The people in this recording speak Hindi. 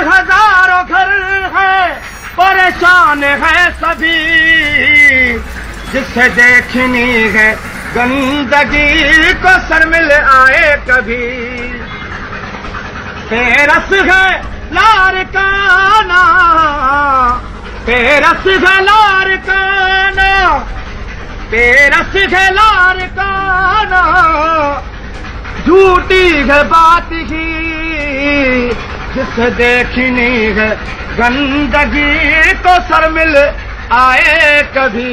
हजारों घर है, परेशान है सभी, जिसे देखनी है गंदगी को शर्मिल आए कभी। तेरस है लारकाना, तेरस है लारकाना, तेरस है लारकाना, झूठी है बात ही, जिसे देखनी है गंदगी को शर्मिल आए कभी।